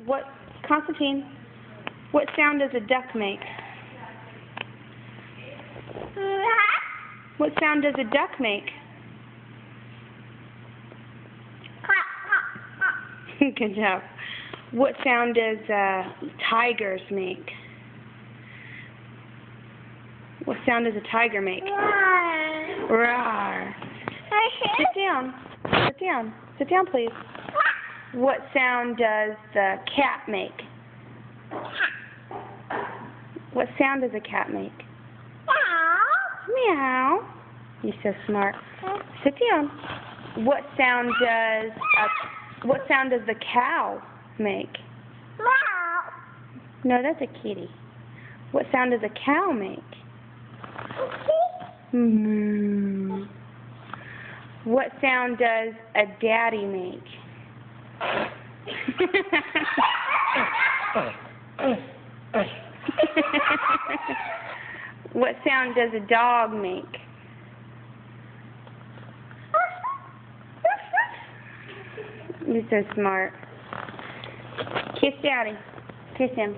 What, Constantine, what sound does a duck make? What sound does a duck make? Good job. What sound does tigers make? What sound does a tiger make? Roar. Sit down. Sit down. Sit down, please. What sound does the cat make? What sound does a cat make? Meow. You're so smart. Sit down. What sound does the cow make? No, that's a kitty. What sound does a cow make? Moo. What sound does a daddy make? What sound does a dog make? You're so smart. Kiss Daddy. Kiss him.